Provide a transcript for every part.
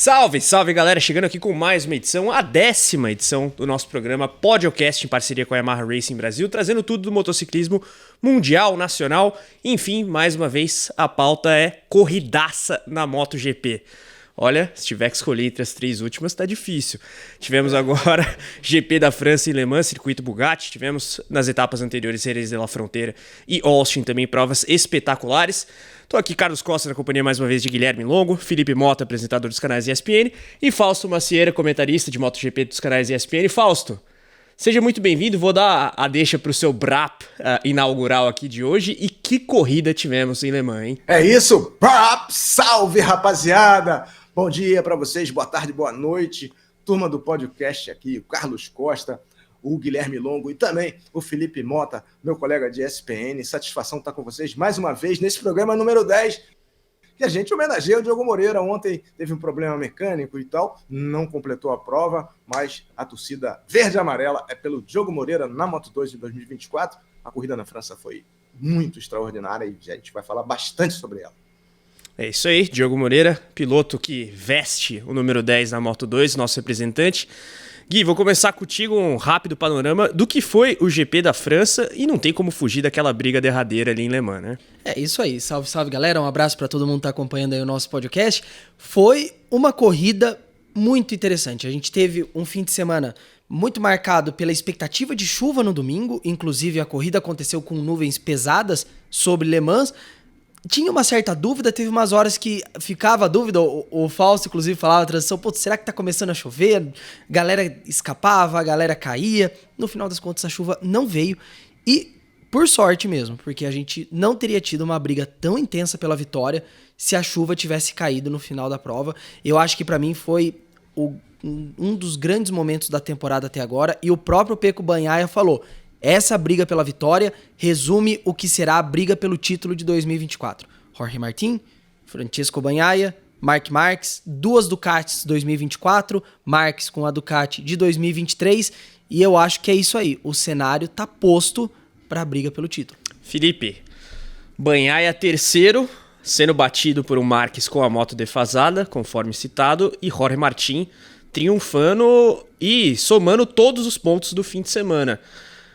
Salve, salve galera, chegando aqui com mais uma edição, a 10ª edição do nosso programa Podcast em parceria com a Yamaha Racing Brasil, trazendo tudo do motociclismo mundial, nacional, enfim, mais uma vez a pauta é corridaça na MotoGP. Olha, se tiver que escolher entre as três últimas, tá difícil. Tivemos agora GP da França e Le Mans, circuito Bugatti. Tivemos nas etapas anteriores Jerez de la Fronteira e Austin também provas espetaculares. Tô aqui, Carlos Costa, na companhia mais uma vez de Guilherme Longo, Felipe Mota, apresentador dos canais ESPN, e Fausto Macieira, comentarista de MotoGP dos canais ESPN. Fausto, seja muito bem-vindo. Vou dar a deixa pro seu BRAP inaugural aqui de hoje. E que corrida tivemos em Le Mans, hein? É isso, BRAP! Salve, rapaziada! Bom dia para vocês, boa tarde, boa noite. Turma do podcast aqui, o Carlos Costa, o Guilherme Longo e também o Felipe Mota, meu colega de ESPN. Satisfação estar com vocês mais uma vez nesse programa número 10, que a gente homenageia o Diogo Moreira. Ontem teve um problema mecânico e tal, não completou a prova, mas a torcida verde e amarela é pelo Diogo Moreira na Moto2 de 2024. A corrida na França foi muito extraordinária e a gente vai falar bastante sobre ela. É isso aí, Diogo Moreira, piloto que veste o número 10 na Moto2, nosso representante. Gui, vou começar contigo um rápido panorama do que foi o GP da França e não tem como fugir daquela briga derradeira ali em Le Mans, né? É isso aí, salve, salve galera, um abraço para todo mundo que tá acompanhando aí o nosso podcast. Foi uma corrida muito interessante, a gente teve um fim de semana muito marcado pela expectativa de chuva no domingo, inclusive a corrida aconteceu com nuvens pesadas sobre Le Mans. Tinha uma certa dúvida, teve umas horas que ficava a dúvida, o Fausto inclusive falava na transição, pô, será que tá começando a chover? A galera escapava, a galera caía. No final das contas a chuva não veio e por sorte mesmo, porque a gente não teria tido uma briga tão intensa pela vitória se a chuva tivesse caído no final da prova. Eu acho que pra mim foi um dos grandes momentos da temporada até agora, e o próprio Pecco Bagnaia falou: essa briga pela vitória resume o que será a briga pelo título de 2024. Jorge Martin, Francesco Bagnaia, Marc Marquez, duas Ducatis 2024, Marquez com a Ducati de 2023, e eu acho que é isso aí. O cenário tá posto para a briga pelo título. Felipe, Bagnaia terceiro, sendo batido por um Marquez com a moto defasada, conforme citado, e Jorge Martin triunfando e somando todos os pontos do fim de semana.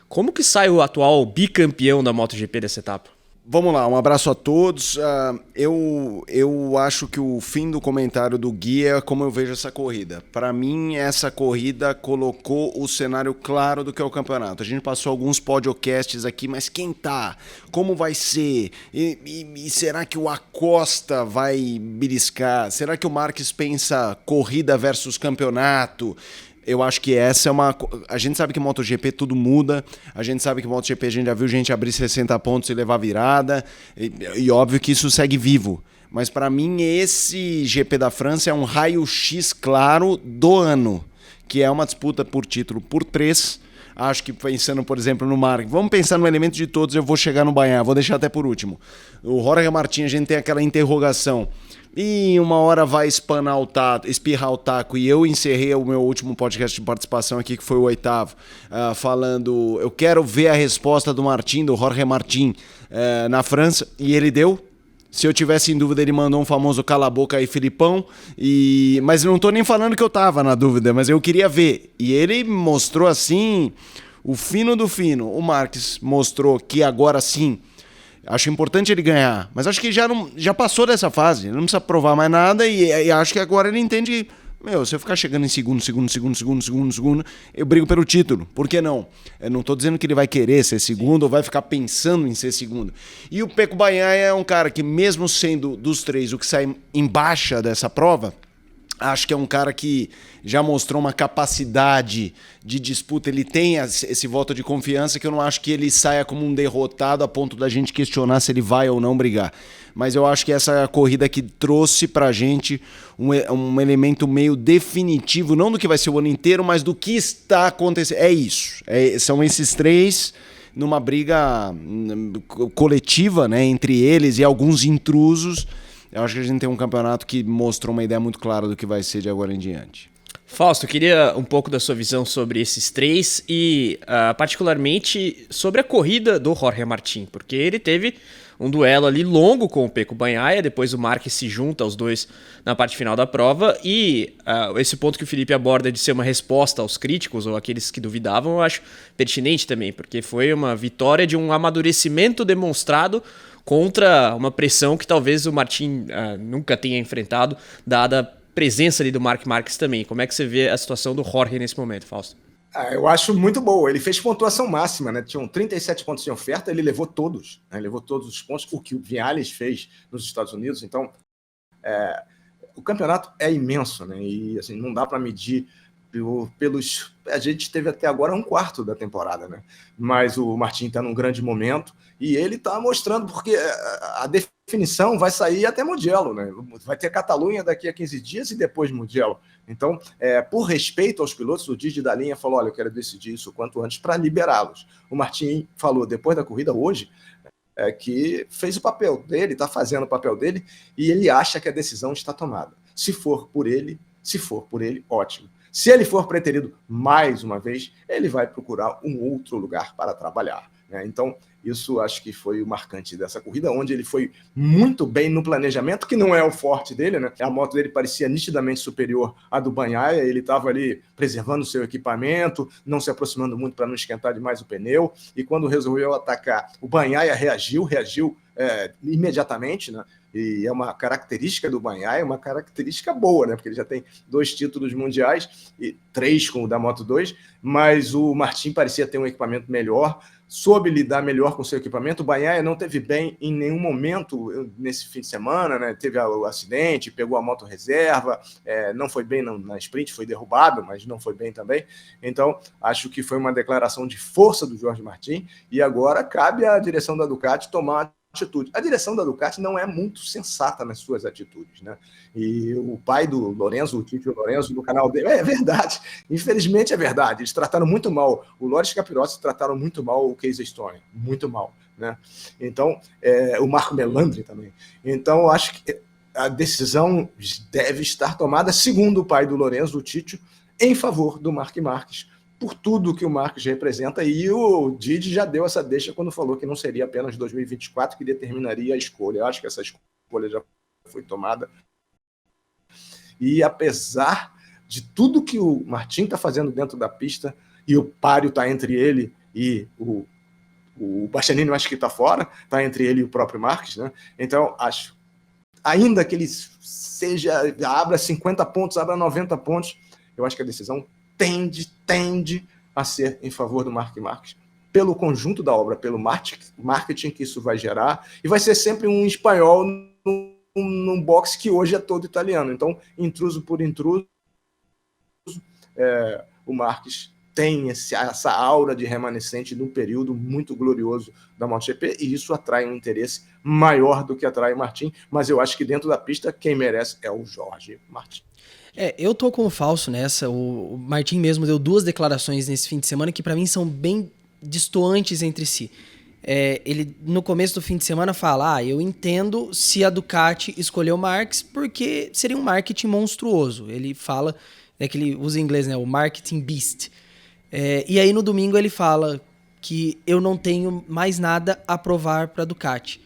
Como que sai o atual bicampeão da MotoGP dessa etapa? Vamos lá, um abraço a todos. Eu acho que o fim do comentário do Gui é como eu vejo essa corrida. Para mim, essa corrida colocou o cenário claro do que é o campeonato. A gente passou alguns podcasts aqui, mas quem tá? Como vai ser? E será que o Acosta vai beliscar? Será que o Marquez pensa corrida versus campeonato? Eu acho que essa é uma... A gente sabe que MotoGP tudo muda, a gente sabe que MotoGP a gente já viu gente abrir 60 pontos e levar virada, e óbvio que isso segue vivo. Mas para mim esse GP da França é um raio-x claro do ano, que é uma disputa por título por 3. Acho que pensando, por exemplo, no Marquez, vamos pensar no elemento de todos, eu vou chegar no Bagnaia, vou deixar até por último. O Jorge Martin, a gente tem aquela interrogação. E uma hora vai espirrar o taco, e eu encerrei o meu último podcast de participação aqui, que foi o 8º, falando, eu quero ver a resposta do Jorge Martin, na França, e ele deu. Se eu tivesse em dúvida, ele mandou um famoso cala a boca aí, Filipão, mas eu não tô nem falando que eu tava na dúvida, mas eu queria ver. E ele mostrou assim, o fino do fino. O Marquez mostrou que agora sim, acho importante ele ganhar, mas acho que já passou dessa fase, não precisa provar mais nada, e acho que agora ele entende, se eu ficar chegando em segundo, eu brigo pelo título, por que não? Eu não tô dizendo que ele vai querer ser segundo ou vai ficar pensando em ser segundo. E o Pecco Bagnaia é um cara que, mesmo sendo dos três o que sai em baixa dessa prova, acho que é um cara que já mostrou uma capacidade de disputa, ele tem esse voto de confiança que eu não acho que ele saia como um derrotado a ponto da gente questionar se ele vai ou não brigar. Mas eu acho que essa corrida que trouxe pra gente um elemento meio definitivo, não do que vai ser o ano inteiro, mas do que está acontecendo. É isso, são esses três numa briga coletiva, né, entre eles e alguns intrusos. Eu acho que a gente tem um campeonato que mostrou uma ideia muito clara do que vai ser de agora em diante. Fausto, eu queria um pouco da sua visão sobre esses três e particularmente sobre a corrida do Jorge Martin, porque ele teve um duelo ali longo com o Pecco Bagnaia, depois o Marques se junta aos dois na parte final da prova, e esse ponto que o Felipe aborda de ser uma resposta aos críticos ou aqueles que duvidavam, eu acho pertinente também, porque foi uma vitória de um amadurecimento demonstrado contra uma pressão que talvez o Martin nunca tenha enfrentado, dada a presença ali do Marc Marquez também. Como é que você vê a situação do Jorge nesse momento, Fausto? Eu acho muito boa. Ele fez pontuação máxima, né? Tinham 37 pontos de oferta, ele levou todos, né? Levou todos os pontos, o que o Viales fez nos Estados Unidos. Então, o campeonato é imenso, né? E assim, não dá para medir pelos... A gente teve até agora um quarto da temporada, né? Mas o Martin está num grande momento e ele está mostrando, porque a definição vai sair até Mugello, né? Vai ter Catalunha daqui a 15 dias e depois Mugello. Então, por respeito aos pilotos, o Didi da linha falou, olha, eu quero decidir isso o quanto antes para liberá-los. O Martin falou, depois da corrida hoje, que fez o papel dele, está fazendo o papel dele, e ele acha que a decisão está tomada. Se for por ele, ótimo. Se ele for preterido mais uma vez, ele vai procurar um outro lugar para trabalhar, né? Então, isso acho que foi o marcante dessa corrida, onde ele foi muito bem no planejamento, que não é o forte dele, né? A moto dele parecia nitidamente superior à do Bagnaia, ele estava ali preservando o seu equipamento, não se aproximando muito para não esquentar demais o pneu, e quando resolveu atacar, o Bagnaia reagiu imediatamente, né? E é uma característica do Bagnaia, uma característica boa, né? Porque ele já tem 2 títulos mundiais e 3 com o da Moto2, mas o Martin parecia ter um equipamento melhor, soube lidar melhor com o seu equipamento. O Bagnaia não teve bem em nenhum momento nesse fim de semana, né? Teve o acidente, pegou a moto reserva, não foi bem na sprint, foi derrubado, mas não foi bem também. Então, acho que foi uma declaração de força do Jorge Martin, e agora cabe à direção da Ducati tomar atitude. A direção da Ducati não é muito sensata nas suas atitudes, né? E o pai do Lorenzo, o Tito Lorenzo, do canal dele, é verdade, infelizmente é verdade, eles trataram muito mal, o Loris Capirossi trataram muito mal o Casey Stoner, muito mal, né? Então, o Marco Melandri também. Então, eu acho que a decisão deve estar tomada, segundo o pai do Lorenzo, o Tito, em favor do Marc Marquez, por tudo que o Marques representa, e o Didi já deu essa deixa quando falou que não seria apenas 2024 que determinaria a escolha. Eu acho que essa escolha já foi tomada. E apesar de tudo que o Martin está fazendo dentro da pista, e o páreo está entre ele e o Bastianini, eu acho que está fora, está entre ele e o próprio Marques, né? Então, acho, ainda que ele abra 50 pontos, abra 90 pontos, eu acho que a decisão tende a ser em favor do Marc Marquez, pelo conjunto da obra, pelo marketing que isso vai gerar, e vai ser sempre um espanhol num box que hoje é todo italiano. Então, intruso por intruso, o Marques tem essa aura de remanescente de um período muito glorioso da MotoGP, e isso atrai um interesse maior do que atrai o Martin, mas eu acho que dentro da pista quem merece é o Jorge Martin. Eu tô com o Falso nessa. O Martin mesmo deu 2 declarações nesse fim de semana que pra mim são bem distoantes entre si. Ele, no começo do fim de semana, fala: eu entendo se a Ducati escolheu o Marques porque seria um marketing monstruoso. Ele fala, que ele usa em inglês, né, o marketing beast. E aí no domingo ele fala que eu não tenho mais nada a provar pra Ducati.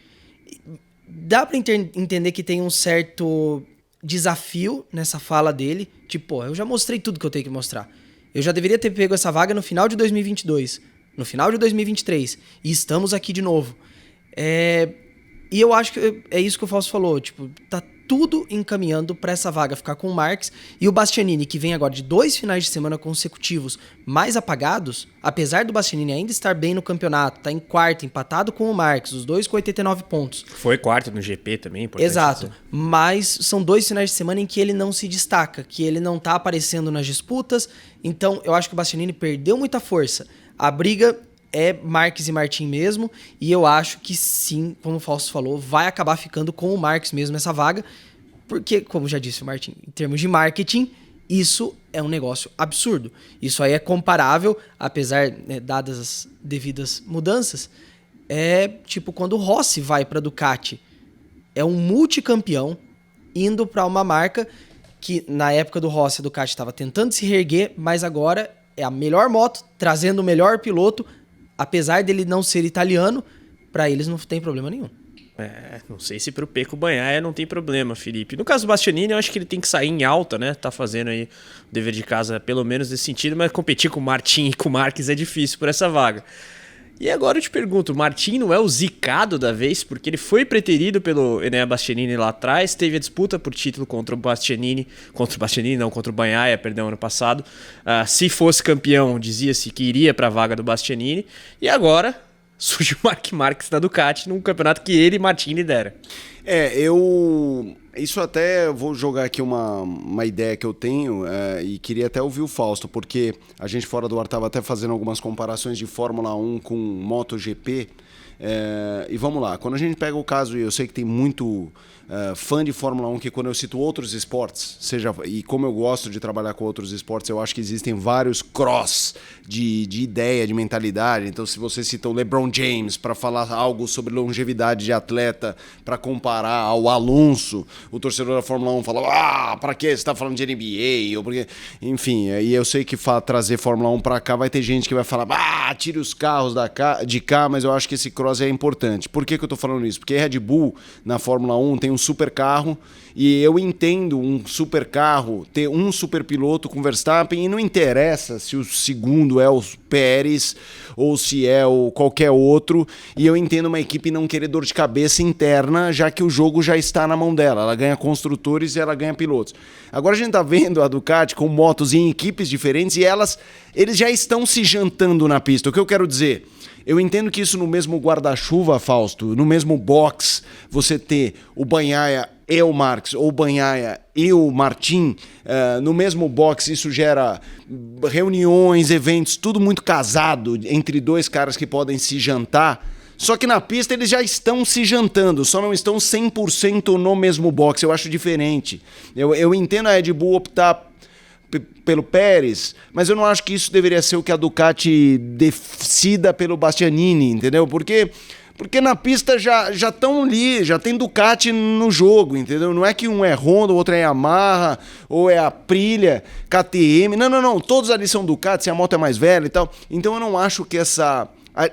Dá pra entender que tem um certo desafio nessa fala dele, tipo, eu já mostrei tudo que eu tenho que mostrar. Eu já deveria ter pego essa vaga no final de 2022, no final de 2023, e estamos aqui de novo. E eu acho que é isso que o Fausto falou, tipo, tá tudo encaminhando para essa vaga ficar com o Marques, e o Bastianini, que vem agora de 2 finais de semana consecutivos mais apagados, apesar do Bastianini ainda estar bem no campeonato, tá em quarto, empatado com o Marques, os dois com 89 pontos. Foi quarto no GP também, importante. Exato, mas são 2 finais de semana em que ele não se destaca, que ele não tá aparecendo nas disputas, então eu acho que o Bastianini perdeu muita força. A briga é Marques e Martin mesmo, e eu acho que sim, como o Fausto falou, vai acabar ficando com o Marques mesmo essa vaga, porque, como já disse o Martin, em termos de marketing, isso é um negócio absurdo. Isso aí é comparável, apesar, dadas as devidas mudanças, tipo quando o Rossi vai para Ducati. É um multicampeão indo para uma marca que, na época do Rossi, a Ducati estava tentando se reerguer, mas agora é a melhor moto, trazendo o melhor piloto. Apesar dele não ser italiano, para eles não tem problema nenhum. Não sei se pro Pecco Bagnaia não tem problema, Felipe. No caso do Bastianini, eu acho que ele tem que sair em alta, né? Tá fazendo aí o dever de casa, pelo menos nesse sentido, mas competir com o Martin e com o Marques é difícil por essa vaga. E agora eu te pergunto, o Martin não é o zicado da vez? Porque ele foi preterido pelo Enea Bastianini lá atrás, teve a disputa por título contra o Bagnaia, perdão, ano passado. Se fosse campeão, dizia-se que iria para a vaga do Bastianini. E agora surge o Marc Marques da Ducati num campeonato que ele e Martin lideram. Isso até vou jogar aqui uma ideia que eu tenho e queria até ouvir o Fausto, porque a gente fora do ar estava até fazendo algumas comparações de Fórmula 1 com MotoGP. E vamos lá, quando a gente pega o caso, e eu sei que tem muito fã de Fórmula 1 que quando eu cito outros esportes, e como eu gosto de trabalhar com outros esportes, eu acho que existem vários cross de ideia, de mentalidade. Então se você cita o LeBron James para falar algo sobre longevidade de atleta, para comparar ao Alonso, o torcedor da Fórmula 1 fala, para que você está falando de NBA? Ou porque... Enfim, e eu sei que trazer Fórmula 1 para cá vai ter gente que vai falar, tire os carros de cá, mas eu acho que esse cross é importante. Por que eu tô falando isso? Porque a Red Bull na Fórmula 1 tem um super carro, e eu entendo um super carro ter um super piloto com Verstappen, e não interessa se o segundo é o Pérez ou se é o qualquer outro, e eu entendo uma equipe não querer dor de cabeça interna, já que o jogo já está na mão dela, ela ganha construtores e ela ganha pilotos. Agora a gente tá vendo a Ducati com motos em equipes diferentes e eles já estão se jantando na pista. O que eu quero dizer? Eu entendo que isso no mesmo guarda-chuva, Fausto, no mesmo box, você ter o Bagnaia e o Marques, ou o Bagnaia e o Martin, no mesmo box, isso gera reuniões, eventos, tudo muito casado entre dois caras que podem se jantar. Só que na pista eles já estão se jantando, só não estão 100% no mesmo box. Eu acho diferente. Eu entendo a Red Bull optar pelo Pérez, mas eu não acho que isso deveria ser o que a Ducati decida pelo Bastianini, entendeu? Porque na pista já estão ali, já tem Ducati no jogo, entendeu? Não é que um é Honda, o outro é Yamaha, ou é Aprilia, KTM. Não. Todos ali são Ducati, se a moto é mais velha e tal. Então eu não acho que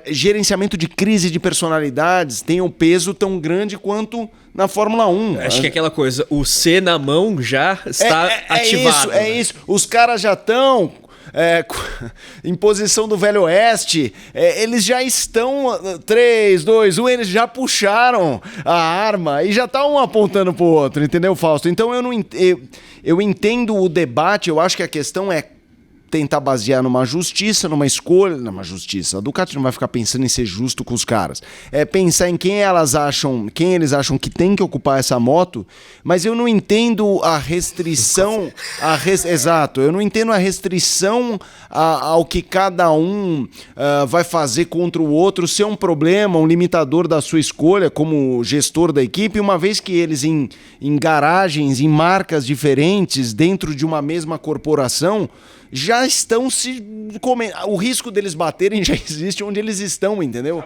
gerenciamento de crise de personalidades tenha um peso tão grande quanto na Fórmula 1. Acho que é aquela coisa, o C na mão já está ativado. Isso. Os caras já estão em posição do Velho Oeste, eles já estão 3, 2, 1, eles já puxaram a arma e já tá um apontando pro outro, entendeu, Fausto? Então eu entendo o debate, eu acho que a questão é tentar basear numa justiça, numa escolha, numa justiça. A Ducati não vai ficar pensando em ser justo com os caras. É pensar em quem eles acham que tem que ocupar essa moto, mas eu não entendo a restrição, exato, eu não entendo a restrição ao que cada um vai fazer contra o outro, ser um problema, um limitador da sua escolha como gestor da equipe, uma vez que eles em garagens, em marcas diferentes, dentro de uma mesma corporação, já estão se comendo. O risco deles baterem já existe onde eles estão, entendeu?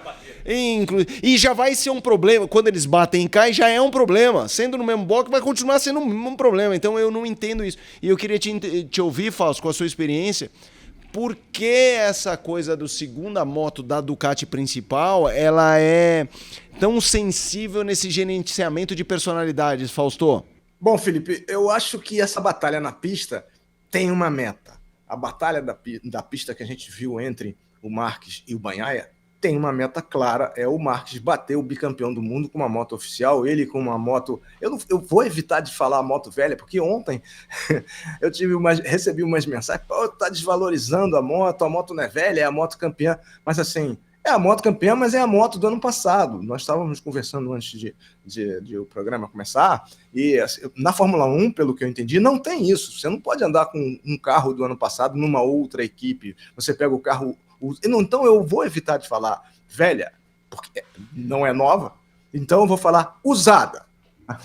E já vai ser um problema. Quando eles batem e caem, já é um problema. Sendo no mesmo bloco, vai continuar sendo um problema. Então eu não entendo isso. E eu queria te ouvir, Fausto, com a sua experiência. Por que essa coisa do segunda moto da Ducati principal, ela é tão sensível nesse gerenciamento de personalidades, Fausto? Bom, Felipe, eu acho que essa batalha na pista tem uma meta. A batalha da pista que a gente viu entre o Marques e o Bagnaia tem uma meta clara, é o Marques bater o bicampeão do mundo com uma moto oficial, ele com uma moto... Eu vou evitar de falar a moto velha, porque ontem eu recebi umas mensagens, tá desvalorizando a moto não é velha, é a moto campeã, mas assim, é a moto campeã, mas é a moto do ano passado. Nós estávamos conversando antes de o programa começar, e assim, na Fórmula 1, pelo que eu entendi, não tem isso. Você não pode andar com um carro do ano passado numa outra equipe. Você pega o carro... Então eu vou evitar de falar velha, porque não é nova. Então eu vou falar usada.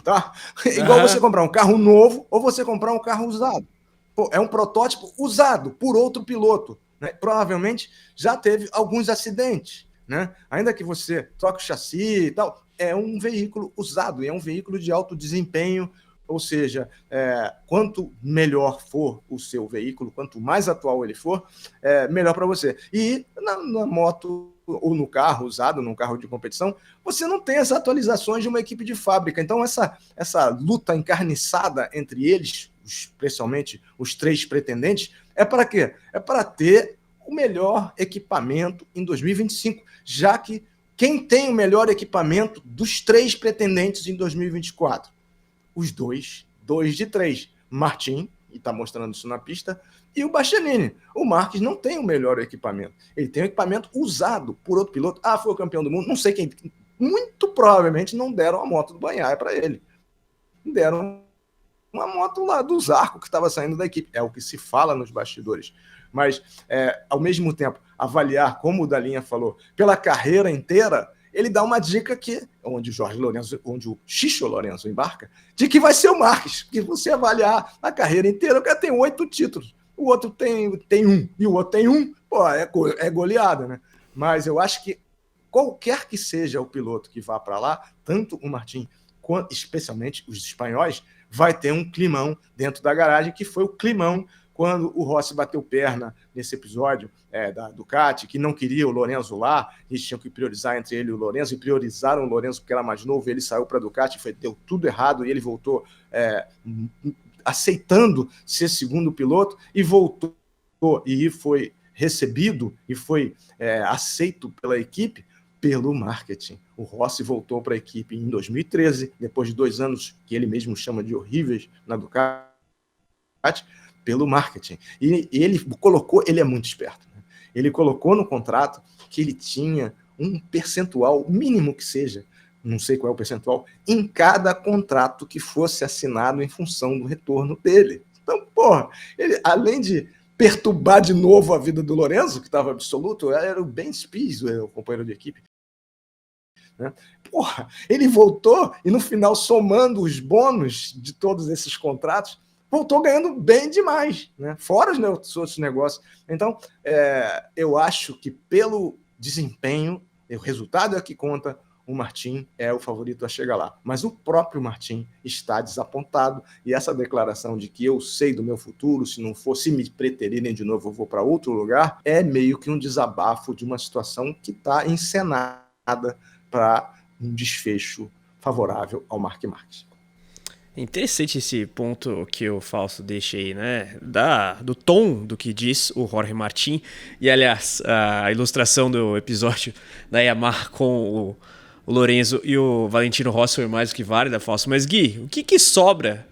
Tá? Igual você comprar um carro novo ou você comprar um carro usado. Pô, é um protótipo usado por outro piloto. Né? Provavelmente já teve alguns acidentes, né? Ainda que você troque o chassi e tal, é um veículo usado, é um veículo de alto desempenho, ou seja, quanto melhor for o seu veículo, quanto mais atual ele for, melhor para você. E na moto ou no carro usado, num carro de competição, você não tem as atualizações de uma equipe de fábrica. Então, essa luta encarniçada entre eles, especialmente os 3 pretendentes, é para quê? É para ter o melhor equipamento em 2025, já que quem tem o melhor equipamento dos 3 pretendentes em 2024? Os 2 de 3. Martin, e está mostrando isso na pista, e o Bastianini. O Marques não tem o melhor equipamento. Ele tem um equipamento usado por outro piloto. Foi o campeão do mundo. Não sei quem. Muito provavelmente não deram a moto do Bagnaia para ele. Deram uma moto lá do Zarco que estava saindo da equipe. É o que se fala nos bastidores. Mas, ao mesmo tempo, avaliar, como o Dalinha falou, pela carreira inteira, ele dá uma dica que, onde o Chicho Lourenço embarca, de que vai ser o Marques, que você avaliar a carreira inteira, o cara tem 8 títulos, o outro tem 1, e o outro tem 1, é goleada, né? Mas eu acho que qualquer que seja o piloto que vá para lá, tanto o Martin, quanto especialmente os espanhóis, vai ter um climão dentro da garagem, que foi o climão quando o Rossi bateu perna nesse episódio da Ducati, que não queria o Lorenzo lá, eles tinham que priorizar entre ele e o Lorenzo, e priorizaram o Lorenzo porque era mais novo, ele saiu para a Ducati, deu tudo errado, e ele voltou aceitando ser segundo piloto, e voltou, e foi recebido, e foi aceito pela equipe, pelo marketing. O Rossi voltou para a equipe em 2013, depois de 2 anos que ele mesmo chama de horríveis na Ducati, pelo marketing. E ele é muito esperto, né? Ele colocou no contrato que ele tinha um percentual, mínimo que seja, não sei qual é o percentual, em cada contrato que fosse assinado em função do retorno dele. Então, ele, além de perturbar de novo a vida do Lorenzo, que estava absoluto, era o Ben Spies, o companheiro de equipe, né? Ele voltou e no final, somando os bônus de todos esses contratos, voltou ganhando bem demais, né? Fora os outros negócios. Então, eu acho que pelo desempenho, o resultado é que conta, o Martin é o favorito a chegar lá. Mas o próprio Martin está desapontado, e essa declaração de que eu sei do meu futuro, se não for, se me preterirem de novo, eu vou para outro lugar, é meio que um desabafo de uma situação que está encenada para um desfecho favorável ao Marc Marquez. Interessante esse ponto que o Fausto deixa aí, né? Do tom do que diz o Jorge Martin. E, aliás, a ilustração do episódio da Yamaha com o Lorenzo e o Valentino Rossi foi mais do que válida, Fausto. Mas, Gui, o que sobra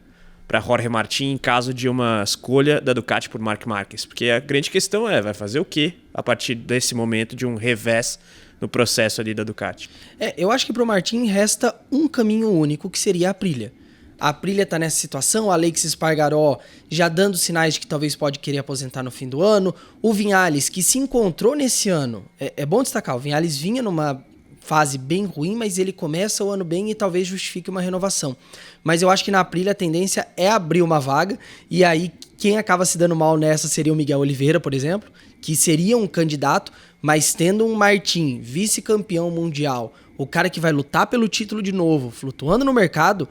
para Jorge Martin em caso de uma escolha da Ducati por Marc Marquez? Porque a grande questão vai fazer o quê a partir desse momento de um revés no processo ali da Ducati? Eu acho que para o Martin resta um caminho único, que seria a Aprilia. A Aprilia está nessa situação, o Aleix Espargaró já dando sinais de que talvez pode querer aposentar no fim do ano. O Viñales, que se encontrou nesse ano, é bom destacar, o Viñales vinha numa fase bem ruim, mas ele começa o ano bem e talvez justifique uma renovação. Mas eu acho que na Aprilia a tendência é abrir uma vaga, e aí quem acaba se dando mal nessa seria o Miguel Oliveira, por exemplo, que seria um candidato, mas tendo um Martin, vice-campeão mundial, o cara que vai lutar pelo título de novo, flutuando no mercado,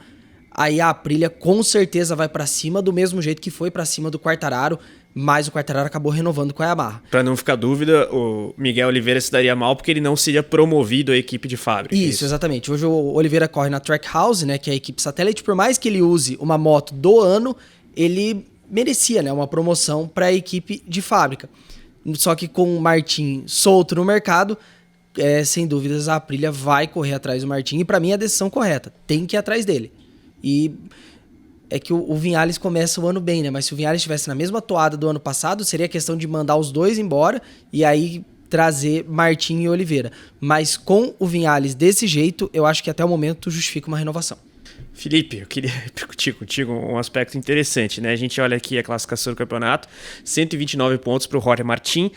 aí a Aprilia com certeza vai pra cima, do mesmo jeito que foi pra cima do Quartararo, mas o Quartararo acabou renovando com a Yamaha. Pra não ficar dúvida, o Miguel Oliveira se daria mal porque ele não seria promovido à equipe de fábrica. Isso, exatamente. Hoje o Oliveira corre na Trackhouse, né, que é a equipe satélite. Por mais que ele use uma moto do ano, ele merecia, né, uma promoção para a equipe de fábrica. Só que com o Martin solto no mercado, sem dúvidas a Aprilia vai correr atrás do Martin. E para mim é a decisão correta. Tem que ir atrás dele. E é que o Viñales começa o ano bem, né? Mas se o Viñales estivesse na mesma toada do ano passado, seria questão de mandar os dois embora e aí trazer Martin e Oliveira. Mas com o Viñales desse jeito, eu acho que até o momento justifica uma renovação. Felipe, eu queria discutir contigo um aspecto interessante, né? A gente olha aqui a classificação do campeonato, 129 pontos para o Jorge Martin,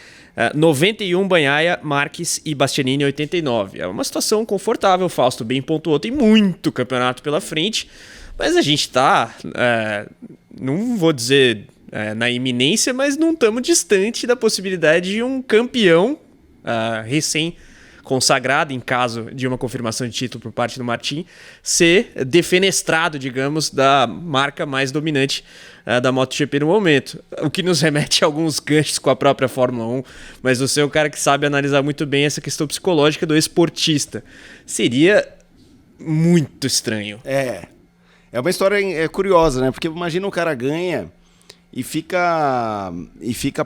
91 Bagnaia, Marques e Bastianini 89. É uma situação confortável, Fausto bem pontuou, tem muito campeonato pela frente, mas a gente está, não vou dizer na iminência, mas não estamos distante da possibilidade de um campeão consagrado, em caso de uma confirmação de título por parte do Martin, ser defenestrado, digamos, da marca mais dominante da MotoGP no momento. O que nos remete a alguns ganchos com a própria Fórmula 1, mas você é o cara que sabe analisar muito bem essa questão psicológica do esportista. Seria muito estranho. É uma história curiosa, né? Porque imagina o cara ganha e fica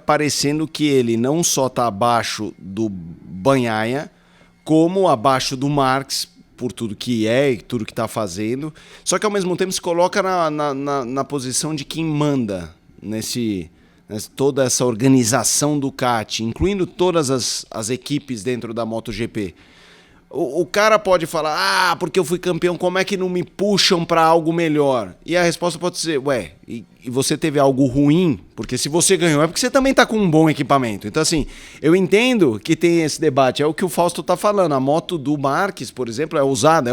parecendo que ele não só tá abaixo do Bagnaia, como abaixo do Marques, por tudo que é e tudo que tá fazendo. Só que ao mesmo tempo se coloca na posição de quem manda toda essa organização do kart, incluindo todas as equipes dentro da MotoGP. O cara pode falar, porque eu fui campeão, como é que não me puxam para algo melhor? E a resposta pode ser, e você teve algo ruim? Porque se você ganhou é porque você também tá com um bom equipamento. Então assim, eu entendo que tem esse debate, é o que o Fausto tá falando. A moto do Marques, por exemplo, é usada.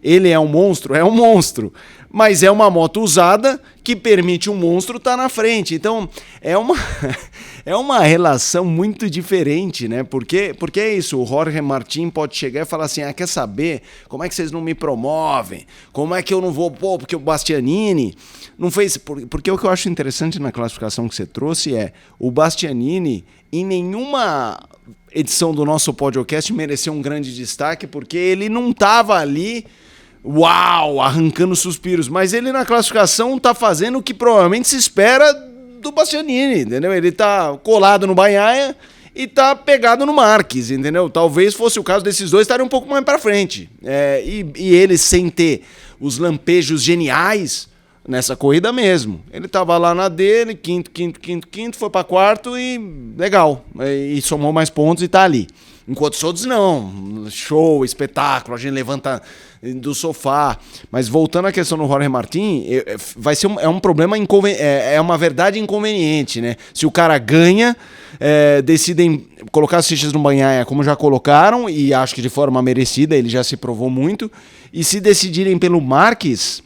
Ele é um monstro, mas é uma moto usada que permite um monstro estar na frente. Então, é uma relação muito diferente, né? Porque é isso, o Jorge Martin pode chegar e falar assim, quer saber? Como é que vocês não me promovem? Como é que eu não vou, porque o Bastianini não fez... Porque o que eu acho interessante na classificação que você trouxe é, o Bastianini, em nenhuma edição do nosso podcast mereceu um grande destaque, porque ele não estava ali... arrancando suspiros, mas ele na classificação tá fazendo o que provavelmente se espera do Bastianini, entendeu? Ele tá colado no Bagnaia e tá pegado no Marques, entendeu? Talvez fosse o caso desses dois estarem um pouco mais pra frente. E ele sem ter os lampejos geniais nessa corrida mesmo. Ele tava lá na dele, quinto, foi pra quarto e legal. E somou mais pontos e tá ali. Enquanto os outros não, show, espetáculo, a gente levanta do sofá. Mas voltando à questão do Jorge Martin, vai ser um problema, é uma verdade inconveniente, né? Se o cara ganha, decidem colocar as fichas no Bagnaia como já colocaram, e acho que de forma merecida, ele já se provou muito, e se decidirem pelo Marques,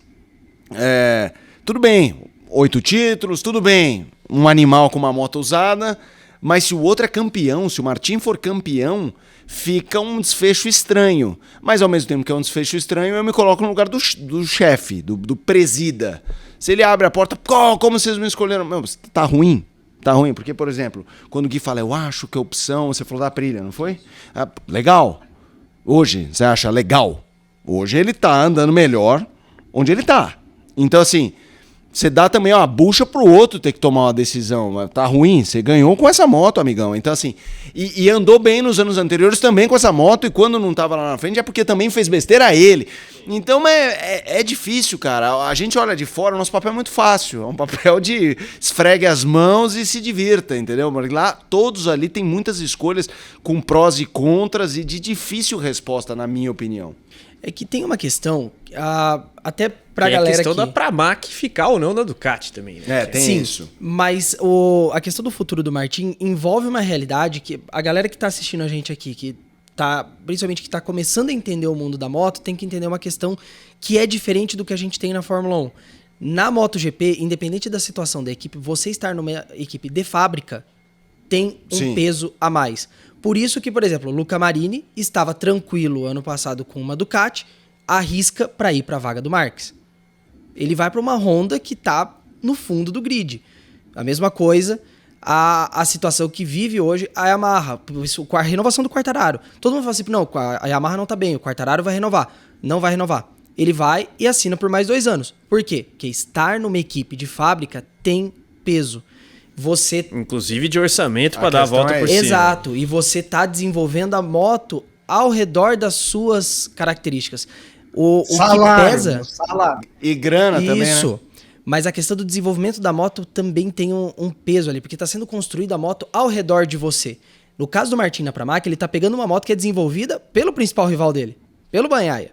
tudo bem, 8 títulos, tudo bem, um animal com uma moto usada... Mas se o outro é campeão, se o Martin for campeão, fica um desfecho estranho. Mas ao mesmo tempo que é um desfecho estranho, eu me coloco no lugar do chefe, do presida. Se ele abre a porta, como vocês me escolheram? Meu, tá ruim. Tá ruim, porque, por exemplo, quando o Gui fala, eu acho que a opção, você falou da Aprilia, não foi? Legal. Hoje, você acha legal? Hoje ele tá andando melhor onde ele tá. Então, assim... Você dá também uma bucha pro outro ter que tomar uma decisão. Tá ruim, você ganhou com essa moto, amigão. Então, assim, e andou bem nos anos anteriores também com essa moto, e quando não tava lá na frente é porque também fez besteira a ele. Então é difícil, cara. A gente olha de fora, o nosso papel é muito fácil. É um papel de esfregue as mãos e se divirta, entendeu? Mas lá, todos ali tem muitas escolhas com prós e contras e de difícil resposta, na minha opinião. É que tem uma questão, até pra galera a questão aqui... da Pramac ficar ou não na Ducati também, né? Tem Sim, isso. Mas a questão do futuro do Martin envolve uma realidade que a galera que tá assistindo a gente aqui, principalmente que tá começando a entender o mundo da moto, tem que entender uma questão que é diferente do que a gente tem na Fórmula 1. Na MotoGP, independente da situação da equipe, você estar numa equipe de fábrica tem um peso a mais. Por isso que, por exemplo, o Luca Marini estava tranquilo ano passado com uma Ducati, arrisca para ir para a vaga do Marques. Ele vai para uma Honda que está no fundo do grid. A mesma coisa, a situação que vive hoje a Yamaha, com a renovação do Quartararo. Todo mundo fala assim, não, a Yamaha não está bem, o Quartararo vai renovar. Não vai renovar. Ele vai e assina por mais 2 anos. Por quê? Porque estar numa equipe de fábrica tem peso. Você... Inclusive de orçamento para dar a volta por cima. Exato, e você tá desenvolvendo a moto ao redor das suas características. O salário, que pesa... Salário. E grana também, né? Isso. Mas a questão do desenvolvimento da moto também tem um peso ali, porque está sendo construída a moto ao redor de você. No caso do Martin na Pramac, ele tá pegando uma moto que é desenvolvida pelo principal rival dele, pelo Bagnaia.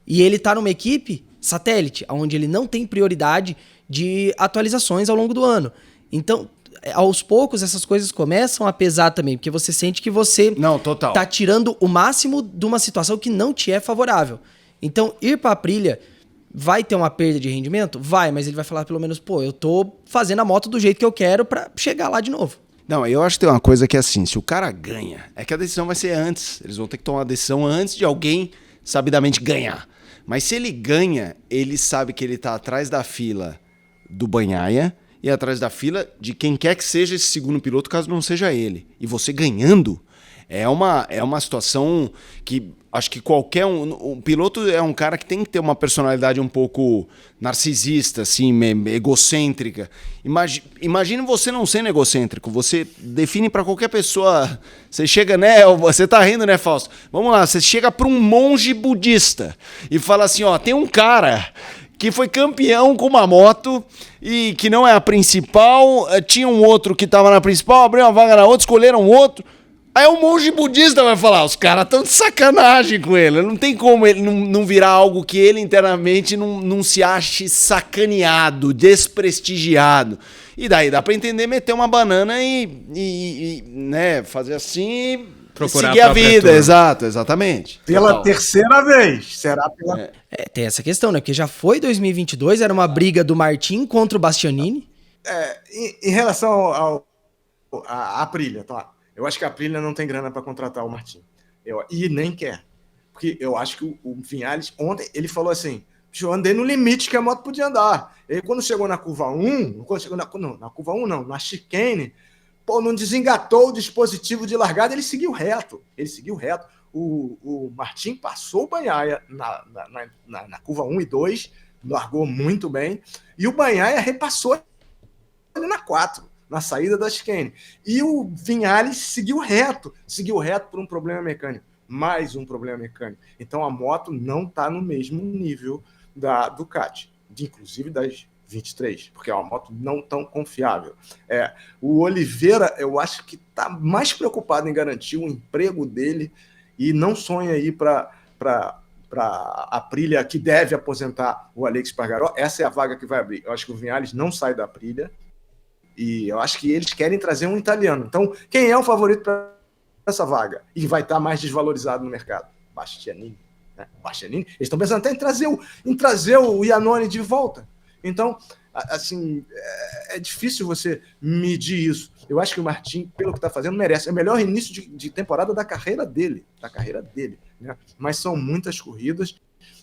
E ele tá numa equipe satélite, onde ele não tem prioridade de atualizações ao longo do ano. Então... aos poucos essas coisas começam a pesar também, porque você sente que você tá tirando o máximo de uma situação que não te é favorável. Então, ir pra Aprilia vai ter uma perda de rendimento? Vai, mas ele vai falar pelo menos, eu tô fazendo a moto do jeito que eu quero pra chegar lá de novo. Não, eu acho que tem uma coisa que é assim, se o cara ganha, é que a decisão vai ser antes. Eles vão ter que tomar a decisão antes de alguém sabidamente ganhar. Mas se ele ganha, ele sabe que ele tá atrás da fila do Bagnaia e atrás da fila de quem quer que seja esse segundo piloto, caso não seja ele. E você ganhando é uma situação que acho que qualquer um piloto é um cara que tem que ter uma personalidade um pouco narcisista, assim, egocêntrica. Imagine você não sendo egocêntrico, você define para qualquer pessoa, você chega, né, você tá rindo, né, Fausto? Vamos lá, você chega para um monge budista e fala assim, ó, tem um cara que foi campeão com uma moto e que não é a principal, tinha um outro que tava na principal, abriu uma vaga na outra, escolheram outro. Aí o monge budista vai falar, os caras estão de sacanagem com ele. Não tem como ele não virar algo que ele internamente não se ache sacaneado, desprestigiado. E daí dá pra entender, meter uma banana e né, fazer assim e seguir a vida. Turma. Exato, exatamente. Pela terceira vez. Será pela... Tem essa questão, né? Porque já foi 2022, era uma briga do Martin contra o Bastianini. Em relação à Aprilia, tá? Eu acho que a Aprilia não tem grana para contratar o Martin. E nem quer. Porque eu acho que o Viñales, ontem, ele falou assim, eu andei no limite que a moto podia andar. Ele, quando chegou na curva 1, na chicane, não desengatou o dispositivo de largada, ele seguiu reto. O Martin passou o Bagnaia na curva 1 e 2, largou muito bem, e o Bagnaia repassou ele na 4. Na saída da chicane. E o Viñales seguiu reto por um problema mecânico. Mais um problema mecânico. Então a moto não está no mesmo nível da Ducati, inclusive das 23, porque é uma moto não tão confiável. O Oliveira, eu acho que está mais preocupado em garantir o emprego dele e não sonha aí para a Aprilia, que deve aposentar o Alex Espargaró. Essa é a vaga que vai abrir. Eu acho que o Viñales não sai da Aprilia. E eu acho que eles querem trazer um italiano. Então, quem é o favorito para essa vaga? E vai estar mais desvalorizado no mercado? Bastianini. Né? Bastianini. Eles estão pensando até em trazer o Iannone de volta. Então, assim, é difícil você medir isso. Eu acho que o Martin, pelo que está fazendo, merece. É o melhor início de temporada da carreira dele. Né? Mas são muitas corridas.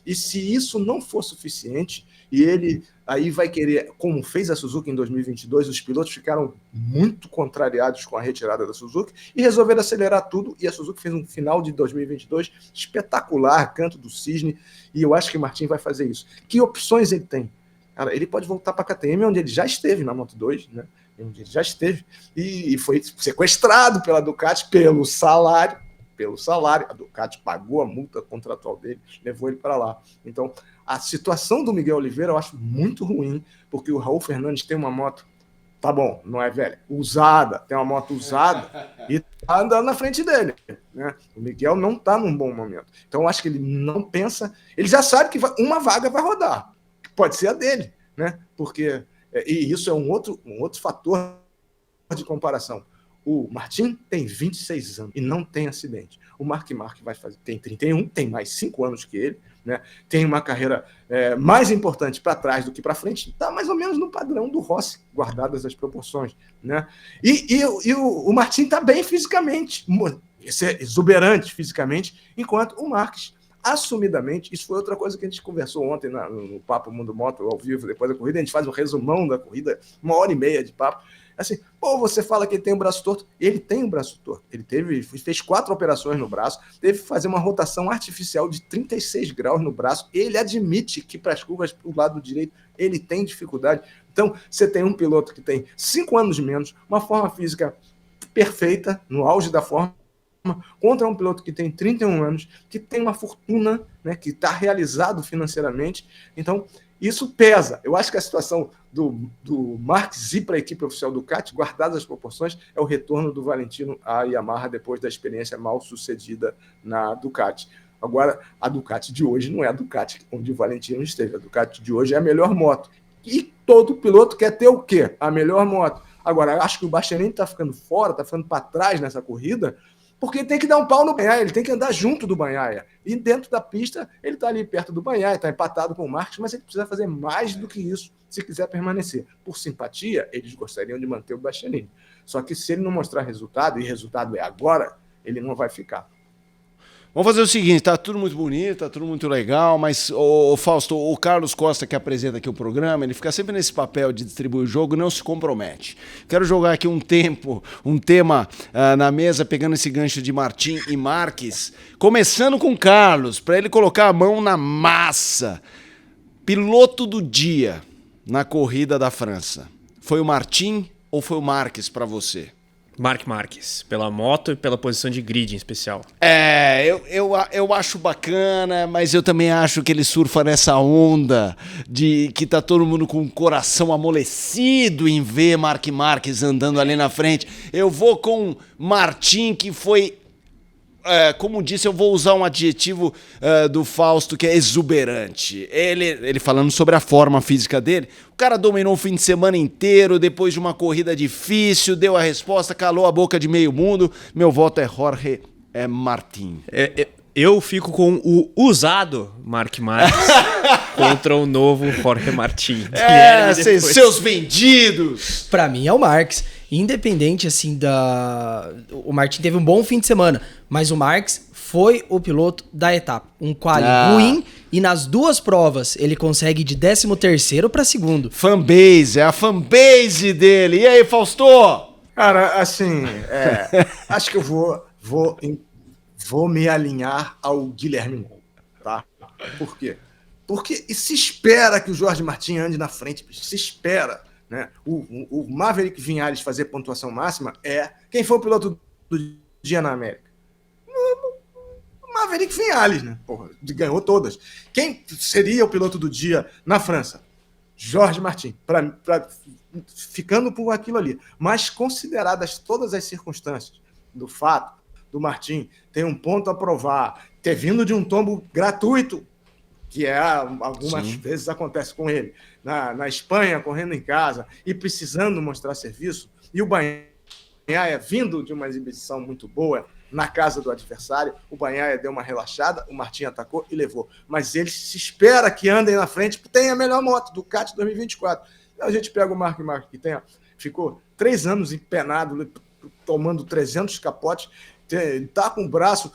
E se isso não for suficiente, e ele aí vai querer, como fez a Suzuki em 2022, os pilotos ficaram muito contrariados com a retirada da Suzuki e resolveram acelerar tudo, e a Suzuki fez um final de 2022 espetacular, canto do cisne, e eu acho que o Martin vai fazer isso. Que opções ele tem? Cara, ele pode voltar para a KTM, onde ele já esteve na Moto2, né? Onde ele já esteve, e foi sequestrado pela Ducati pelo salário. A Ducati pagou a multa contratual dele, levou ele para lá. Então, a situação do Miguel Oliveira eu acho muito ruim, porque o Raul Fernandes tem uma moto, tá bom, não é velha, usada, tem uma moto usada e tá andando na frente dele. Né? O Miguel não tá num bom momento. Então, eu acho que ele não pensa, ele já sabe que uma vaga vai rodar, pode ser a dele, né? Porque, e isso é um outro fator de comparação. O Martin tem 26 anos e não tem acidente. O Mark tem 31, tem mais 5 anos que ele, né? Tem uma carreira mais importante para trás do que para frente, está mais ou menos no padrão do Rossi, guardadas as proporções. Né? E o Martin está bem fisicamente, exuberante fisicamente, enquanto o Marques, assumidamente, isso foi outra coisa que a gente conversou ontem no Papo Mundo Moto, ao vivo, depois da corrida, a gente faz um resumão da corrida, 1h30 de papo. Assim, você fala que ele tem um braço torto. Ele tem um braço torto. Ele fez 4 operações no braço, teve que fazer uma rotação artificial de 36 graus no braço. Ele admite que para as curvas do lado direito ele tem dificuldade. Então, você tem um piloto que tem 5 anos menos, uma forma física perfeita, no auge da forma, contra um piloto que tem 31 anos, que tem uma fortuna, né, que está realizado financeiramente. Então, isso pesa. Eu acho que a situação do Marques ir para a equipe oficial do Ducati, guardadas as proporções, é o retorno do Valentino à Yamaha depois da experiência mal sucedida na Ducati. Agora, a Ducati de hoje não é a Ducati onde o Valentino esteve. A Ducati de hoje é a melhor moto. E todo piloto quer ter o quê? A melhor moto. Agora, acho que o Bastianini está ficando fora, está ficando para trás nessa corrida, porque ele tem que dar um pau no Bagnaia, ele tem que andar junto do Bagnaia. E dentro da pista, ele está ali perto do Bagnaia, está empatado com o Marques, mas ele precisa fazer mais do que isso se quiser permanecer. Por simpatia, eles gostariam de manter o Bastianini. Só que se ele não mostrar resultado, e resultado é agora, ele não vai ficar. Vamos fazer o seguinte, tá tudo muito bonito, tá tudo muito legal, mas, o Fausto, o Carlos Costa, que apresenta aqui o programa, ele fica sempre nesse papel de distribuir o jogo, não se compromete. Quero jogar aqui um tema na mesa, pegando esse gancho de Martin e Marques, começando com o Carlos, para ele colocar a mão na massa. Piloto do dia na corrida da França, foi o Martin ou foi o Marques para você? Marc Marques, pela moto e pela posição de grid em especial. Eu acho bacana, mas eu também acho que ele surfa nessa onda de que tá todo mundo com o coração amolecido em ver Marc Marques andando ali na frente. Eu vou com Martin, que foi... como disse, eu vou usar um adjetivo do Fausto, que é exuberante. Ele falando sobre a forma física dele, o cara dominou o fim de semana inteiro, depois de uma corrida difícil, deu a resposta, calou a boca de meio mundo. Meu voto é Jorge Martin. Eu fico com o usado Marc Marques contra o novo Jorge Martin. Seus vendidos! Pra mim é o Marques. Independente, assim, o Martin teve um bom fim de semana, mas o Marques foi o piloto da etapa. Um quali ruim, e nas duas provas ele consegue de 13º para segundo. Fanbase, é a fanbase dele. E aí, Fausto? Cara, assim, acho que eu vou me alinhar ao Guilherme Longo, tá? Por quê? Porque se espera que o Jorge Martin ande na frente, se espera, né? O Maverick Vinhares fazer pontuação máxima quem foi o piloto do dia na América? O Maverick Vinhares, né? Porra, ganhou todas. Quem seria o piloto do dia na França? Jorge Martin, ficando por aquilo ali. Mas consideradas todas as circunstâncias do fato do Martin ter um ponto a provar, ter vindo de um tombo gratuito, que algumas vezes acontece com ele, na Espanha, correndo em casa e precisando mostrar serviço, e o Bagnaia vindo de uma exibição muito boa na casa do adversário, o Bagnaia deu uma relaxada, o Martin atacou e levou. Mas ele se espera que andem na frente, porque tem a melhor moto, Ducati 2024. Então a gente pega o Marc Marques, que ficou 3 anos empenado, tomando 300 capotes, tá com o braço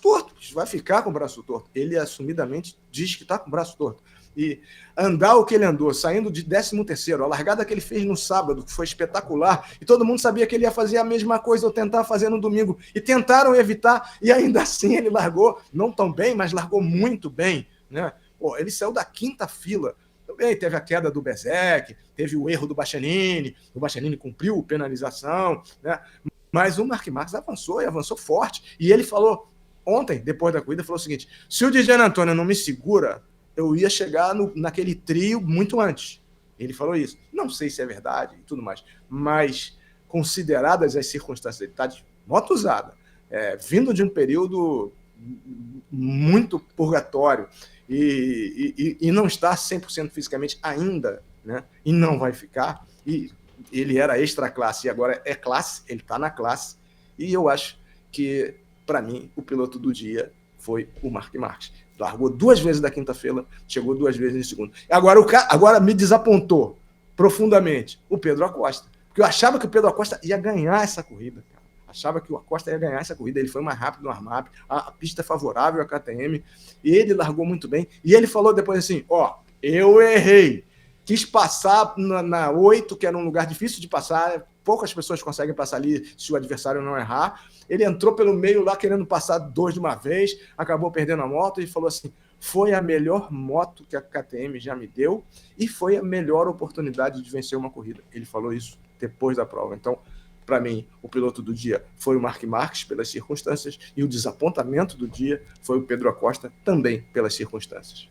torto, vai ficar com o braço torto. Ele assumidamente diz que está com o braço torto. E andar o que ele andou, saindo de 13º, a largada que ele fez no sábado, que foi espetacular, e todo mundo sabia que ele ia fazer a mesma coisa ou tentar fazer no domingo, e tentaram evitar, e ainda assim ele largou, não tão bem, mas largou muito bem, né? Pô, ele saiu da 5ª fila. Também teve a queda do Bezek, teve o erro do Bastianini, o Bastianini cumpriu penalização, né? Mas o Marc Marques avançou, e avançou forte. E ele falou, ontem, depois da corrida, falou o seguinte: se o Di Giannantonio não me segura, eu ia chegar naquele trio muito antes. Ele falou isso. Não sei se é verdade e tudo mais, mas consideradas as circunstâncias, ele está de moto usada, vindo de um período muito purgatório e não está 100% fisicamente ainda, né? E não vai ficar. E ele era extra classe e agora é classe, ele está na classe. E eu acho que, para mim, o piloto do dia foi o Marc Marques. Largou 2 vezes da 5ª fila, chegou 2 vezes em segundo. Agora me desapontou profundamente o Pedro Acosta, porque eu achava que o Pedro Acosta ia ganhar essa corrida, cara. Achava que o Acosta ia ganhar essa corrida, ele foi mais rápido no Armap, a pista é favorável à KTM, e ele largou muito bem, e ele falou depois assim, eu errei, quis passar na 8, que era um lugar difícil de passar, poucas pessoas conseguem passar ali se o adversário não errar. Ele entrou pelo meio lá querendo passar 2 de uma vez, acabou perdendo a moto e falou assim, foi a melhor moto que a KTM já me deu e foi a melhor oportunidade de vencer uma corrida. Ele falou isso depois da prova. Então, para mim, o piloto do dia foi o Marc Marques pelas circunstâncias e o desapontamento do dia foi o Pedro Acosta também pelas circunstâncias.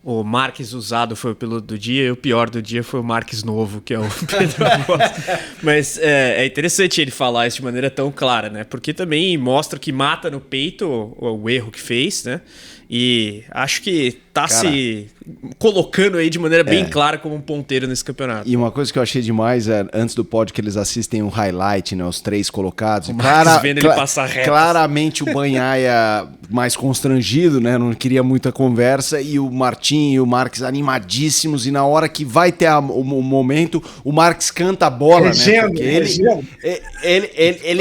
O Marques usado foi o piloto do dia e o pior do dia foi o Marques novo, que é o Pedro Acosta. Mas é interessante ele falar isso de maneira tão clara, né? Porque também mostra que mata no peito o erro que fez, né? E acho que tá se colocando aí de maneira bem clara como um ponteiro nesse campeonato. E uma coisa que eu achei demais é, antes do pod, que eles assistem o highlight, né? Os 3 colocados. O Marques vendo ele passar reto. Claramente o Banhaia mais constrangido, né? Não queria muita conversa. E o Martin e o Marques animadíssimos. E na hora que vai ter o momento, o Marques canta a bola, né? Porque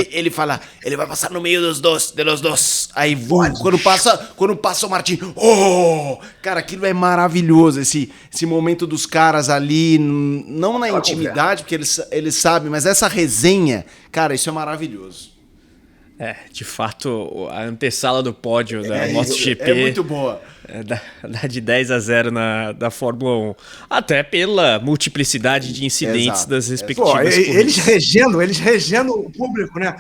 ele fala, ele vai passar no meio dos dois. Aí quando passa o Martin, cara, aquilo é maravilhoso, esse momento dos caras ali, não na intimidade, porque eles sabem, mas essa resenha, cara, isso é maravilhoso. De fato, a antessala do pódio da MotoGP é muito boa. Dá de 10-0 da Fórmula 1. Até pela multiplicidade de incidentes das respectivas corridas. Eles regendo o público, né?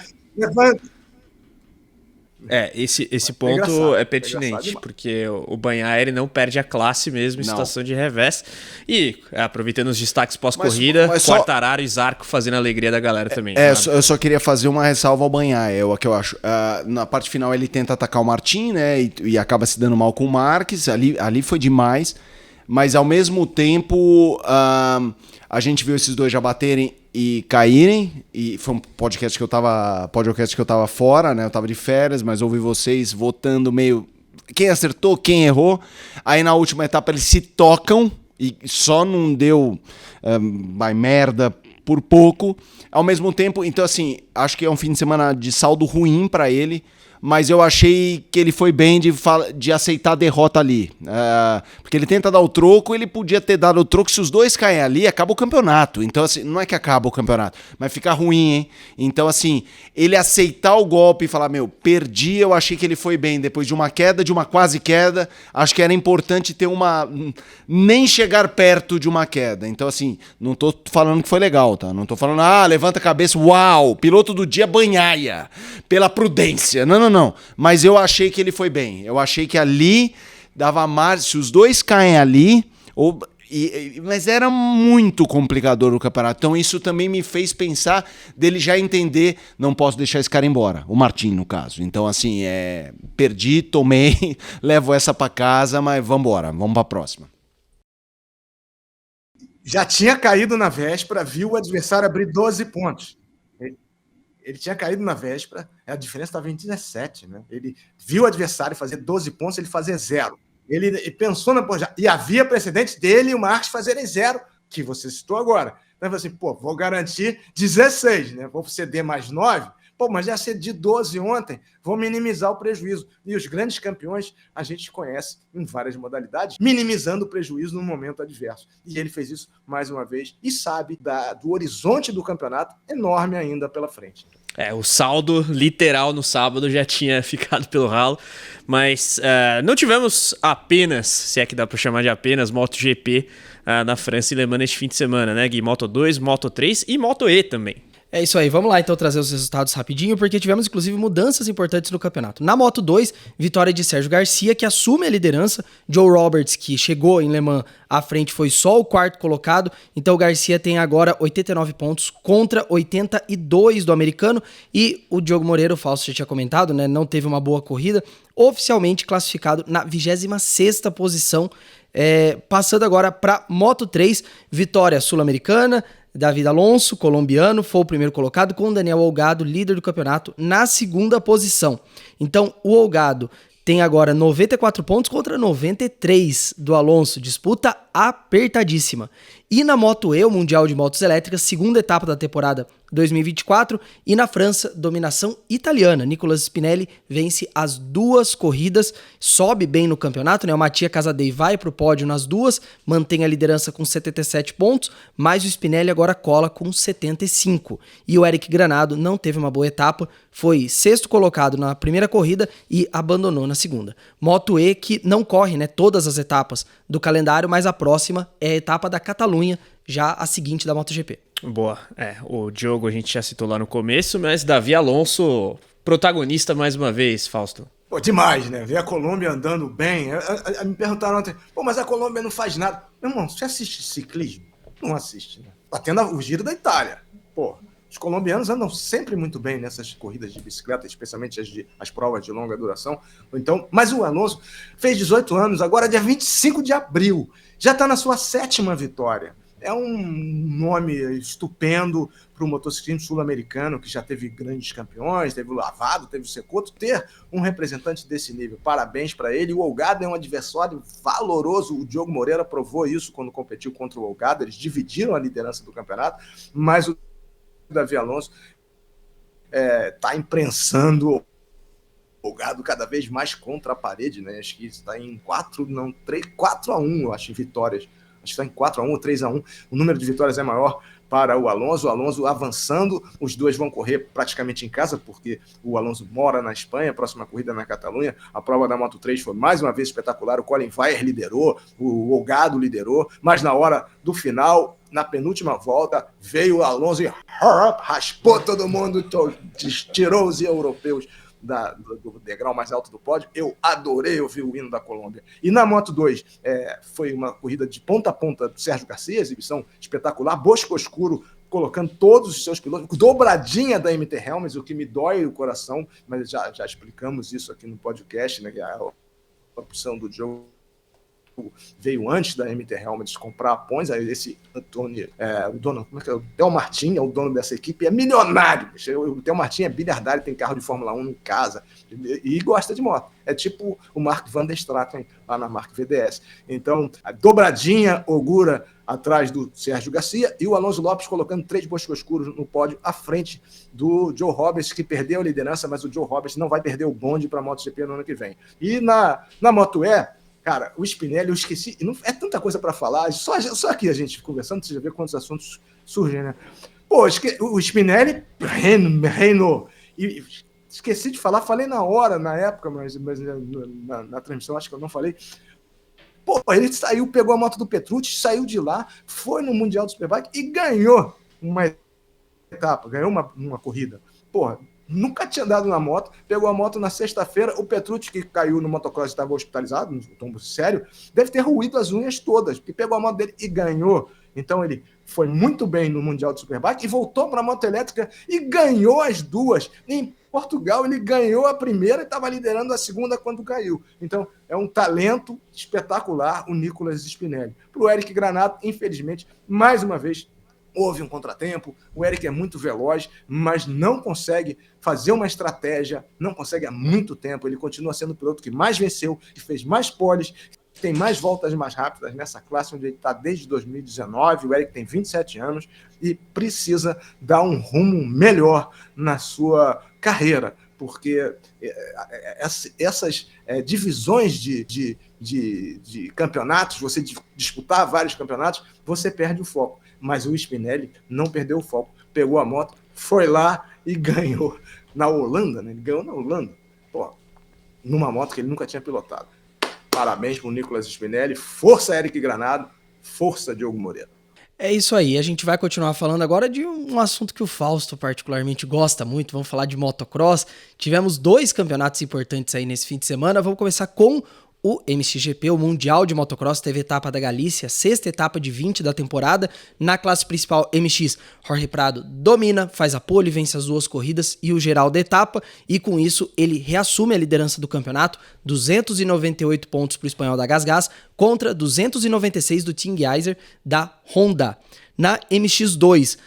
Esse ponto é pertinente, porque o Bagnaia ele não perde a classe mesmo em situação de revés. E, aproveitando os destaques pós-corrida, Quartararo e Zarco fazendo a alegria da galera também. Eu só queria fazer uma ressalva ao Bagnaia, o que eu acho. Na parte final ele tenta atacar o Martin, né, e acaba se dando mal com o Marques, ali foi demais. Mas ao mesmo tempo, a gente viu esses dois já baterem e caírem, e foi um podcast que eu tava fora, né? Eu tava de férias, mas ouvi vocês votando meio quem acertou, quem errou. Aí na última etapa eles se tocam e só não deu merda por pouco. Ao mesmo tempo, então assim, acho que é um fim de semana de saldo ruim pra ele. Mas eu achei que ele foi bem de aceitar a derrota ali. Porque ele tenta dar o troco, ele podia ter dado o troco. Se os dois caem ali, acaba o campeonato. Então, assim, não é que acaba o campeonato, mas fica ruim, hein? Então, assim, ele aceitar o golpe e falar, perdi, eu achei que ele foi bem. Depois de uma queda, de uma quase queda, acho que era importante ter nem chegar perto de uma queda. Então, assim, não tô falando que foi legal, tá? Não tô falando, levanta a cabeça, uau, piloto do dia Bagnaia, pela prudência. Não. Mas eu achei que ele foi bem. Eu achei que ali dava margem. Se os dois caem ali... Mas era muito complicador o campeonato. Então isso também me fez pensar dele já entender, não posso deixar esse cara embora. O Martin, no caso. Então assim, perdi, tomei, levo essa pra casa, mas vamos pra próxima. Já tinha caído na véspera, viu o adversário abrir 12 pontos. Ele tinha caído na véspera, a diferença estava em 17, né? Ele viu o adversário fazer 12 pontos, ele fazer 0. Ele pensou e havia precedentes dele e o Marques fazerem 0, que você citou agora. Então ele falou assim, vou garantir 16, né? Vou ceder mais 9. Mas já cedi 12 ontem, vou minimizar o prejuízo. E os grandes campeões a gente conhece em várias modalidades, minimizando o prejuízo no momento adverso. E ele fez isso mais uma vez e sabe do horizonte do campeonato enorme ainda pela frente. O saldo literal no sábado já tinha ficado pelo ralo, mas não tivemos apenas, se é que dá para chamar de apenas, MotoGP na França e Le Mans neste fim de semana, né, Gui? Moto 2, Moto 3 e Moto E também. É isso aí, vamos lá então trazer os resultados rapidinho, porque tivemos inclusive mudanças importantes no campeonato. Na Moto 2, vitória de Sérgio Garcia, que assume a liderança. Joe Roberts, que chegou em Le Mans à frente, foi só o 4º colocado, então o Garcia tem agora 89 pontos contra 82 do americano, e o Diogo Moreira, o Fausto já tinha comentado, né, não teve uma boa corrida, oficialmente classificado na 26ª posição, passando agora para Moto 3, vitória sul-americana, David Alonso, colombiano, foi o primeiro colocado, com Daniel Olgado, líder do campeonato, na 2ª posição. Então, o Olgado tem agora 94 pontos contra 93 do Alonso, disputa apertadíssima. E na Moto E, o Mundial de Motos Elétricas, 2ª etapa da temporada 2024, e na França, dominação italiana. Nicolas Spinelli vence as 2 corridas, sobe bem no campeonato, né? O Mattia Casadei vai para o pódio nas 2, mantém a liderança com 77 pontos, mas o Spinelli agora cola com 75. E o Eric Granado não teve uma boa etapa, foi 6º colocado na primeira corrida e abandonou na 2ª. Moto E que não corre, né, todas as etapas do calendário, mas a próxima é a etapa da Catalunha, já a seguinte da MotoGP. Boa. O Diogo a gente já citou lá no começo, mas Davi Alonso, protagonista mais uma vez, Fausto. Demais, né? Ver a Colômbia andando bem. Me perguntaram ontem, mas a Colômbia não faz nada. Meu irmão, você assiste ciclismo? Não assiste, né? Tá tendo o Giro da Itália. Os colombianos andam sempre muito bem nessas corridas de bicicleta, especialmente as provas de longa duração. Então, mas o Alonso fez 18 anos, agora dia 25 de abril. Já está na sua 7ª vitória. É um nome estupendo para o motociclismo sul-americano, que já teve grandes campeões, teve o Lavado, teve o Cecotto, ter um representante desse nível. Parabéns para ele. O Olgado é um adversário valoroso. O Diogo Moreira provou isso quando competiu contra o Olgado. Eles dividiram a liderança do campeonato, mas o Davi Alonso está imprensando o gado cada vez mais contra a parede, né? Acho que está em 4-1, eu acho, em vitórias. Acho que está em 4-1 ou 3-1. O número de vitórias é maior para o Alonso avançando. Os dois vão correr praticamente em casa, porque o Alonso mora na Espanha, a próxima corrida na Catalunha. A prova da Moto3 foi mais uma vez espetacular. O Colin Vayer liderou, o Olgado liderou, mas na hora do final, na penúltima volta, veio o Alonso e raspou todo mundo, tirou os europeus do degrau mais alto do pódio. Eu adorei ouvir o hino da Colômbia. E na Moto2 foi uma corrida de ponta a ponta do Sérgio Garcia, exibição espetacular, Bosco Oscuro colocando todos os seus pilotos, dobradinha da MT Helmets, o que me dói o coração, mas já explicamos isso aqui no podcast, né, que a opção do Joe veio antes da MT Helmets comprar a Pons. Aí esse Antônio, o dono, como é que é? O Del Martin é o dono dessa equipe, é milionário. O Del Martin é bilhardário, tem carro de Fórmula 1 em casa e gosta de moto. É tipo o Mark van der Straten lá na marca VDS. Então, a dobradinha Ogura atrás do Sérgio Garcia e o Alonso Lopes colocando 3 Bosco Oscuros no pódio à frente do Joe Roberts, que perdeu a liderança, mas o Joe Roberts não vai perder o bonde para a MotoGP no ano que vem. E na Moto E, cara, o Spinelli, eu esqueci, não, é tanta coisa para falar, só aqui a gente conversando, você já vê quantos assuntos surgem, né? Pô, o Spinelli reinou. E esqueci de falar, falei na hora, na época, mas na transmissão acho que eu não falei. Pô, ele saiu, pegou a moto do Petrucci, saiu de lá, foi no Mundial do Superbike e ganhou uma etapa, ganhou uma corrida. Porra, nunca tinha andado na moto, pegou a moto na sexta-feira, o Petrucci, que caiu no motocross, estava hospitalizado, um tombo sério, deve ter ruído as unhas todas, porque pegou a moto dele e ganhou. Então ele foi muito bem no Mundial do Superbike e voltou para a moto elétrica e ganhou as duas. Em Portugal ele ganhou a primeira e estava liderando a segunda quando caiu. Então é um talento espetacular o Nicolas Spinelli. Para o Eric Granado, infelizmente, mais uma vez, houve um contratempo. O Eric é muito veloz, mas não consegue fazer uma estratégia, não consegue há muito tempo. Ele continua sendo o piloto que mais venceu, que fez mais poles, que tem mais voltas mais rápidas nessa classe, onde ele está desde 2019. O Eric tem 27 anos e precisa dar um rumo melhor na sua carreira, porque essas divisões de campeonatos, você disputar vários campeonatos, você perde o foco. Mas o Spinelli não perdeu o foco. Pegou a moto, foi lá e ganhou na Holanda, né? Ele ganhou na Holanda. Pô, numa moto que ele nunca tinha pilotado. Parabéns para o Nicolas Spinelli. Força, Eric Granado. Força, Diogo Moreira. É isso aí. A gente vai continuar falando agora de um assunto que o Fausto particularmente gosta muito. Vamos falar de motocross. Tivemos 2 campeonatos importantes aí nesse fim de semana. Vamos começar com o MXGP, o Mundial de Motocross. Teve etapa da Galícia, 6ª etapa de 20 da temporada. Na classe principal MX, Jorge Prado domina, faz a pole, vence as 2 corridas e o geral da etapa, e com isso ele reassume a liderança do campeonato, 298 pontos para o espanhol da GasGas contra 296 do Team Geyser da Honda. Na MX2,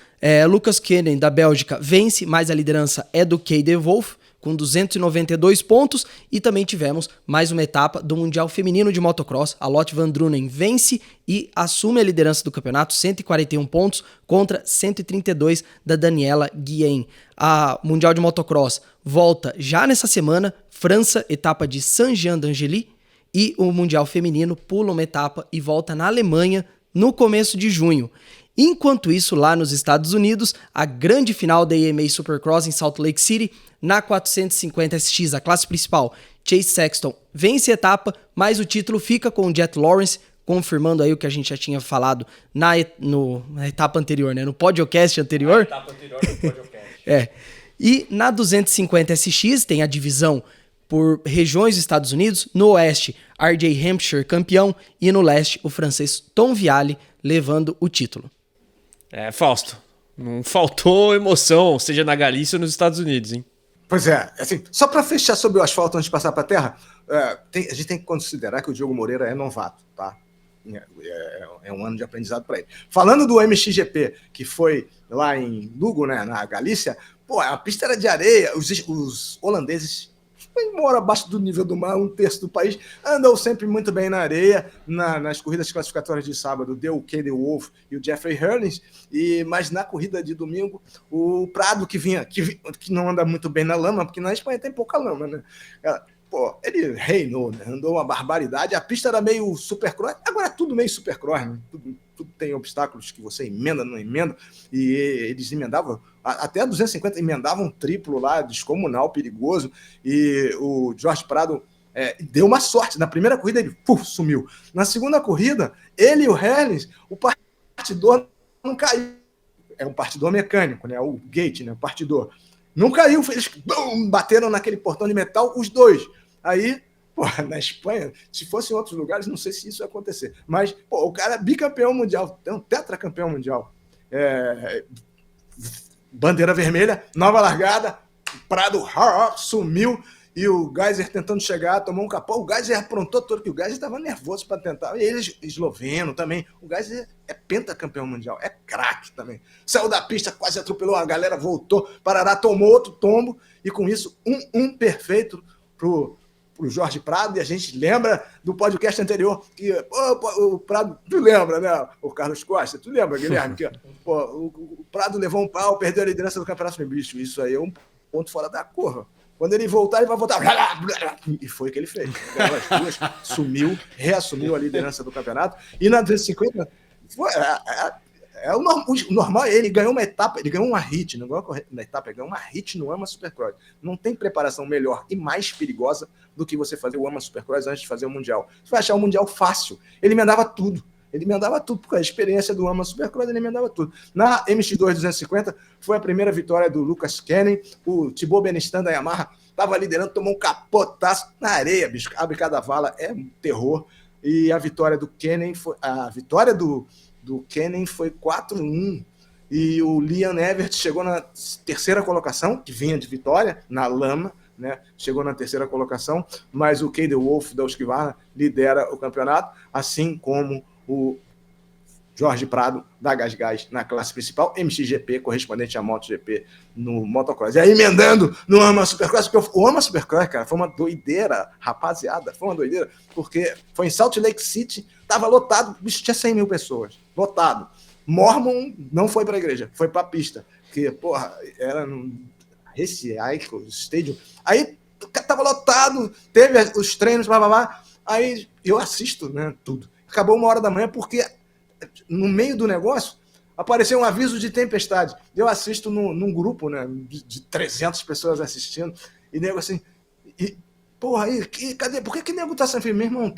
Lucas Kenen da Bélgica vence, mas a liderança é do Kay De Wolf, com 292 pontos, e também tivemos mais uma etapa do Mundial Feminino de Motocross. A Lotte Van Drunen vence e assume a liderança do campeonato, 141 pontos contra 132 da Daniela Guillen. A Mundial de Motocross volta já nessa semana, França, etapa de Saint-Jean-d'Angely, e o Mundial Feminino pula uma etapa e volta na Alemanha no começo de junho. Enquanto isso, lá nos Estados Unidos, a grande final da AMA Supercross em Salt Lake City, na 450 SX, a classe principal, Chase Sexton vence a etapa, mas o título fica com o Jet Lawrence, confirmando aí o que a gente já tinha falado na etapa anterior, né? No podcast anterior. Na etapa anterior do podcast. E na 250 SX tem a divisão por regiões dos Estados Unidos. No oeste, RJ Hampshire campeão, e no leste, o francês Tom Vialle levando o título. Fausto, Não faltou emoção, seja na Galícia ou nos Estados Unidos, hein? Pois é, assim, só para fechar sobre o asfalto antes de passar para a terra, a gente tem que considerar que o Diogo Moreira é novato, tá? É um ano de aprendizado para ele. Falando do MXGP, que foi lá em Lugo, né, na Galícia, pô, a pista era de areia, os holandeses, embora abaixo do nível do mar, um terço do país, andou sempre muito bem na areia, nas corridas classificatórias de sábado, deu o Katie Wolff e o Jeffrey Hurlings, mas na corrida de domingo, o Prado, que não anda muito bem na lama, porque na Espanha tem pouca lama, né? Pô, ele reinou, né? Andou uma barbaridade. A pista era meio supercross, agora é tudo meio supercross, né? Tudo tem obstáculos que você emenda, não emenda, e eles emendavam, até a 250 emendavam um triplo lá, descomunal, perigoso, e o Jorge Prado deu uma sorte. Na primeira corrida ele sumiu. Na segunda corrida, ele e o Hellings, o partidor não caiu. É um partidor mecânico, né? O gate, né? O partidor. Não caiu, eles bateram naquele portão de metal, os dois. Aí, pô, na Espanha, se fosse em outros lugares, não sei se isso ia acontecer. Mas, pô, o cara é bicampeão mundial, é um tetracampeão mundial. Bandeira vermelha, nova largada, Prado sumiu, e o Geiser tentando chegar, tomou um capô. O Geiser aprontou todo, que o Geiser estava nervoso para tentar. E ele, esloveno também. O Geiser é pentacampeão mundial, é craque também. Saiu da pista, quase atropelou, a galera voltou, Parará tomou outro tombo, e com isso, um perfeito pro Jorge Prado. E a gente lembra do podcast anterior que o Prado, tu lembra, né? O Carlos Costa, tu lembra, Guilherme? Que, o Prado levou um pau, perdeu a liderança do campeonato. Bicho, isso aí é um ponto fora da curva. Quando ele voltar, ele vai voltar. E foi o que ele fez. Ganhou as duas, reassumiu a liderança do campeonato. E na 250, o normal. Ele ganhou uma etapa, ele ganhou uma hit, não ganhou na etapa, ele ganhou uma hit no AMA Supercross. Não tem preparação melhor e mais perigosa do que você fazer o AMA Supercross antes de fazer o Mundial. Você vai achar o Mundial fácil. Ele emendava tudo. Porque a experiência do AMA Supercross, ele emendava tudo. Na MX2 250, foi a primeira vitória do Lucas Kenny. O Thibaut Benistan da Yamaha estava liderando, tomou um capotaço na areia, bicho. Abre cada vala, é um terror. E a vitória do Kenny foi... do Kenny foi 4-1. E o Liam Everett chegou na terceira colocação, que vinha de vitória, na lama, né? Chegou na terceira colocação, mas o Katie Wolff da Husqvarna lidera o campeonato, assim como o Jorge Prado da Gasgas na classe principal, MXGP, correspondente à MotoGP no motocross. E aí, emendando no AMA Supercross, porque o AMA Supercross, cara, foi uma doideira, rapaziada, porque foi em Salt Lake City, tava lotado, bicho, tinha 100 mil pessoas, lotado. Mormon não foi pra igreja, foi pra pista, que, porra, era no Stadium. Aí, tava lotado, teve os treinos, blá, blá, blá. Aí, eu assisto, né, tudo. Acabou 1h da manhã, porque no meio do negócio apareceu um aviso de tempestade. Eu assisto num grupo, né, de 300 pessoas assistindo, e nego assim, porra, aí, cadê? Por que nego tá sempre? Meu irmão,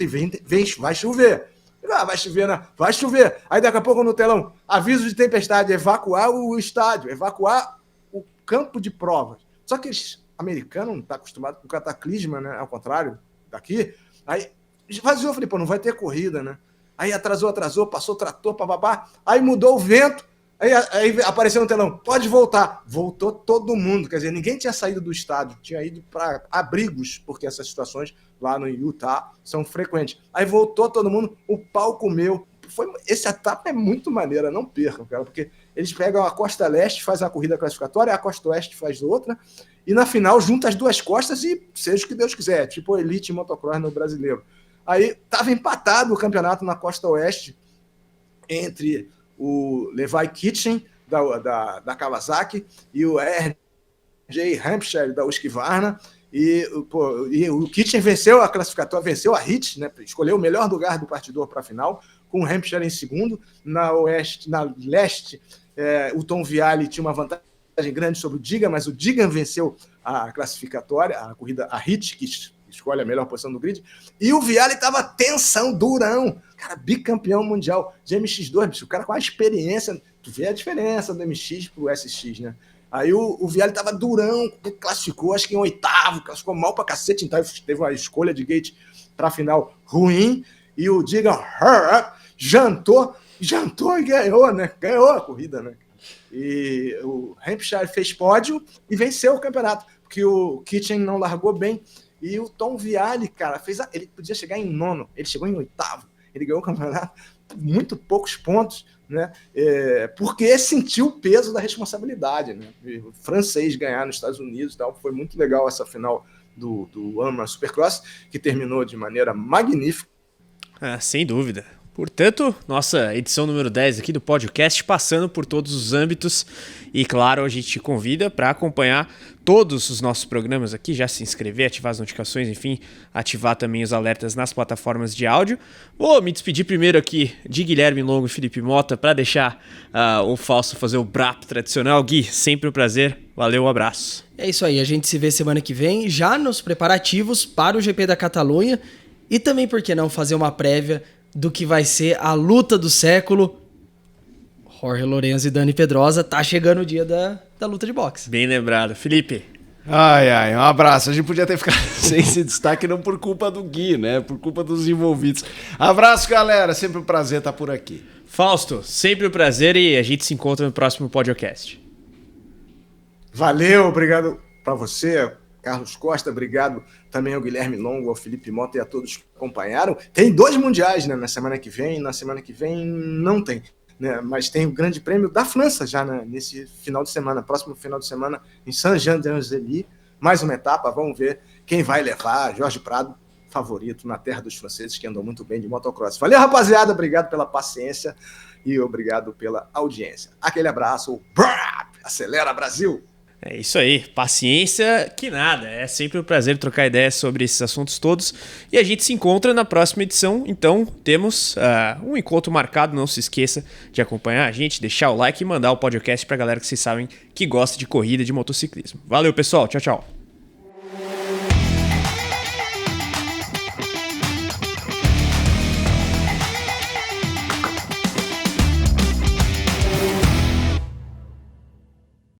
vai chover. Vai chover, né? Vai chover. Aí daqui a pouco no telão, aviso de tempestade, evacuar o estádio, evacuar o campo de provas. Só que os americanos não estão acostumados com cataclisma, né? Ao contrário daqui. Aí vazou, eu falei, pô, não vai ter corrida, né? Aí atrasou, passou o trator, papapá. Aí mudou o vento, aí apareceu no telão, pode voltar. Voltou todo mundo, quer dizer, ninguém tinha saído do estádio, tinha ido para abrigos, porque essas situações lá no Utah são frequentes. Aí voltou todo mundo, o pau comeu. Essa etapa é muito maneira, não percam, cara, porque eles pegam a costa leste, fazem a corrida classificatória, a costa oeste faz outra, e na final junta as duas costas e seja o que Deus quiser, tipo Elite Motocross no brasileiro. Aí estava empatado o campeonato na costa oeste entre o Levi Kitchen, da Kawasaki, e o R.J. Hampshire, da Husqvarna. E o Kitchen venceu a classificatória, venceu a HIT, né, escolheu o melhor lugar do partidor para a final, com o Hampshire em segundo. Na leste, o Tom Vialli tinha uma vantagem grande sobre o Digan, mas o Digan venceu a classificatória, a corrida, a HIT, que escolhe a melhor posição do grid, e o Vialli estava tensão, durão, cara, bicampeão mundial de MX2, bicho, o cara com a experiência, tu vê a diferença do MX pro SX, né? Aí o Vialli estava durão, classificou, acho que em oitavo, classificou mal pra cacete, então teve uma escolha de gate pra final ruim, e o Digan jantou e ganhou, né? Ganhou a corrida, né? E o Hampshire fez pódio e venceu o campeonato, porque o Kitchen não largou bem. E o Tom Vialli, cara, ele podia chegar em 9º, ele chegou em 8º. Ele ganhou o campeonato por muito poucos pontos, né? Porque sentiu o peso da responsabilidade, né? O francês ganhar nos Estados Unidos e tal, foi muito legal essa final do Amman Supercross, que terminou de maneira magnífica. Sem dúvida. Portanto, nossa edição número 10 aqui do podcast, passando por todos os âmbitos. E claro, a gente te convida para acompanhar todos os nossos programas aqui, já se inscrever, ativar as notificações, enfim, ativar também os alertas nas plataformas de áudio. Vou me despedir primeiro aqui de Guilherme Longo e Felipe Mota para deixar o Fausto fazer o brap tradicional. Gui, sempre um prazer. Valeu, um abraço. É isso aí, a gente se vê semana que vem, já nos preparativos para o GP da Catalunha e também, por que não, fazer uma prévia do que vai ser a luta do século. Jorge Lorenzo e Dani Pedrosa, tá chegando o dia da luta de boxe. Bem lembrado. Felipe. Um abraço. A gente podia ter ficado sem esse destaque, não por culpa do Gui, né? Por culpa dos envolvidos. Abraço, galera. Sempre um prazer estar por aqui. Fausto, sempre um prazer e a gente se encontra no próximo podcast. Valeu, obrigado para você, Carlos Costa, obrigado também ao Guilherme Longo, ao Felipe Mota e a todos que acompanharam. Tem 2 mundiais, né, na semana que vem não tem, né, mas tem o Grande Prêmio da França já, né, nesse final de semana, próximo final de semana em Saint-Jean-d'Angély, mais uma etapa, vamos ver quem vai levar. Jorge Prado, favorito na terra dos franceses, que andou muito bem de motocross. Valeu, rapaziada, obrigado pela paciência e obrigado pela audiência. Aquele abraço, acelera Brasil! É isso aí, paciência que nada, é sempre um prazer trocar ideias sobre esses assuntos todos e a gente se encontra na próxima edição, então temos um encontro marcado, não se esqueça de acompanhar a gente, deixar o like e mandar o podcast pra galera que vocês sabem que gosta de corrida, de motociclismo. Valeu pessoal, tchau, tchau.